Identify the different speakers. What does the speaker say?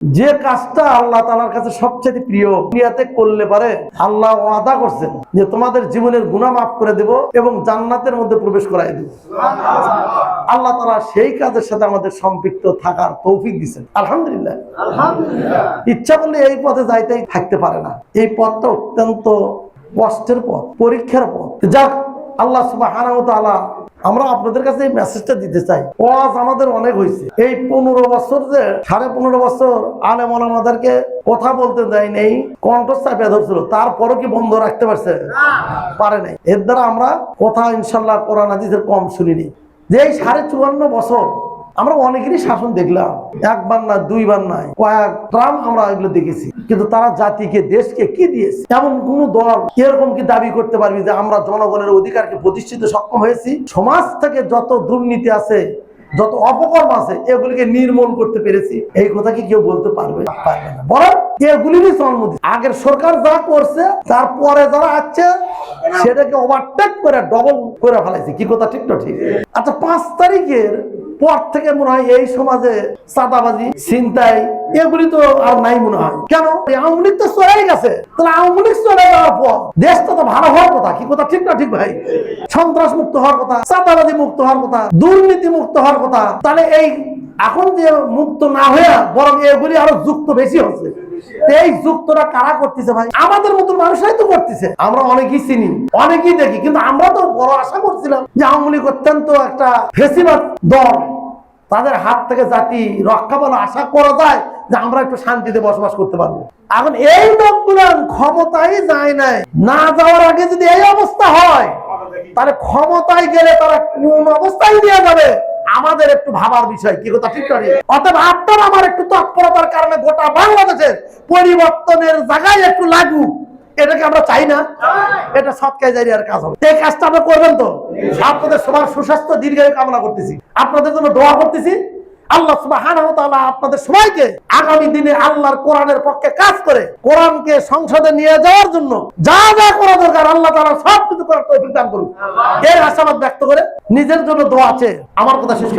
Speaker 1: যে কাজটা আল্লাহ তাআলার কাছে সবচেয়ে প্রিয় দুনিয়াতে করলে পারে আল্লাহ ওয়াদা করছেন যে তোমাদের জীবনের গুনাহ মাফ করে দেব এবং জান্নাতের মধ্যে প্রবেশ করায় দেব। আল্লাহ তাআলা সেই কাজের সাথে আমাদের সম্পৃক্ত থাকার তৌফিক দিয়েছেন। আলহামদুলিল্লাহ। ইচ্ছা করলে এই পথে যাইতেই থাকতে পারে না। এই পথটা অত্যন্ত কষ্টের পথ, পরীক্ষার পথ। যাক, আল্লাহ সুবহানাহু ওয়া তাআলা, আমরা আপনাদের কাছে এই মেসেজটা দিতে চাই। ওয়াজ আমাদের অনেক হয়েছে। এই 15 বছর যে 15.5 বছর আলেম ওলামাদেরকে কথা বলতে দেয় নেই, কণ্ঠ চাপে ধরছিল, তারপরও কি বন্ধ রাখতে পারছে? পারে নাই। এর দ্বারা আমরা কথা ইনশাল্লাহ কোরআন হাদিসের কম শুনিনি। যে এই 54 বছর আমরা অনেকেরই শাসন দেখলাম, একবার না দুইবার নাই, কয়েক ট্রাম আমরা এগুলো দেখেছি, কিন্তু তারা জাতিকে দেশকে কি দিয়েছে? এমন কোন দল এরকম কি দাবি করতে পারবি যে আমরা জনগণের অধিকারকে প্রতিষ্ঠিত সক্ষম হয়েছি? সমাজ থেকে যত দুর্নীতি আছে, যত অপকর্ম আছে, এগুলিকে নির্মূল করতে পেরেছি, এই কথা কি কেউ বলতে পারবে? পারবে না। বরং এগুলিরই জন্ম দিচ্ছে। আগের সরকার যা করছে, তারপরে যারা আছে সেটাকে ওভারটেক করে ডবল করে ফেলাইছে। কি কথা ঠিক না? ঠিক। আচ্ছা, 5 তারিখের পর থেকে মনে হয় এই সমাজে চাঁদাবাজি, ছিনতাই এগুলি তো আর নাই মনে হয়। কেন? আওয়ামী লীগ তো চলে গেছে। তাহলে আওয়ামী লীগ চলে যাওয়ার পর দেশটা তো ভালো হওয়ার কথা। কি কথা ঠিক না? ঠিক ভাই। সন্ত্রাস মুক্ত হওয়ার কথা, চাঁদাবাজি মুক্ত হওয়ার কথা, দুর্নীতি মুক্ত হওয়ার কথা। তাহলে এই এখন যে মুক্ত না হয়ে বরং এগুলি আরো যুক্ত বেশি হচ্ছে। এই যুক্তটা কারা করতেছে ভাই? আমাদের মতো মানুষরাই তো করতেছে। আমরা অনেকেই চিনি, অনেকেই দেখি, কিন্তু আমরা তো বড় আশা করছিলাম যে আওয়ামী লীগ অত্যন্ত একটা ফেসিবাদ দল, তাদের হাত থেকে জাতি রক্ষা পাওয়ার আশা করা যায় যে আমরা একটু শান্তিতে বসবাস করতে পারবো। এখন এই লোকগুলো ক্ষমতায় যায় নাই, না যাওয়ার আগে যদি এই অবস্থা হয়, তাহলে ক্ষমতায় গেলে তারা কোন অবস্থায় নিয়ে যাবে আমাদের একটু ভাবার বিষয়। কি কথা ঠিক করে? অতএব আপনার আমার একটু তৎপরতার কারণে গোটা বাংলাদেশের পরিবর্তনের জায়গায় একটু লাগু, এটাকে আমরা চাই না? এটা সৎকায় জারিয়ার কাজ হবে। এই কাজটা আমরা করবেন তো? আপনাদের সবার সুস্বাস্থ্য দীর্ঘায়ু কামনা করতেছি, আপনাদের জন্য দোয়া করতেছি। আল্লাহ সুবহানাহু ওয়া তাআলা আপনাদের সবাইকে আগামী দিনে আল্লাহর কোরআনের পক্ষে কাজ করে কোরআনকে সংসদে নিয়ে যাওয়ার জন্য যা যা করা দরকার আল্লাহ তাআলা সব কিছু করার তৌফিক দান করুন। এর আশাবাদ ব্যক্ত করে নিজের জন্য দোয়া আছে। আমার কথা শেষ করছি।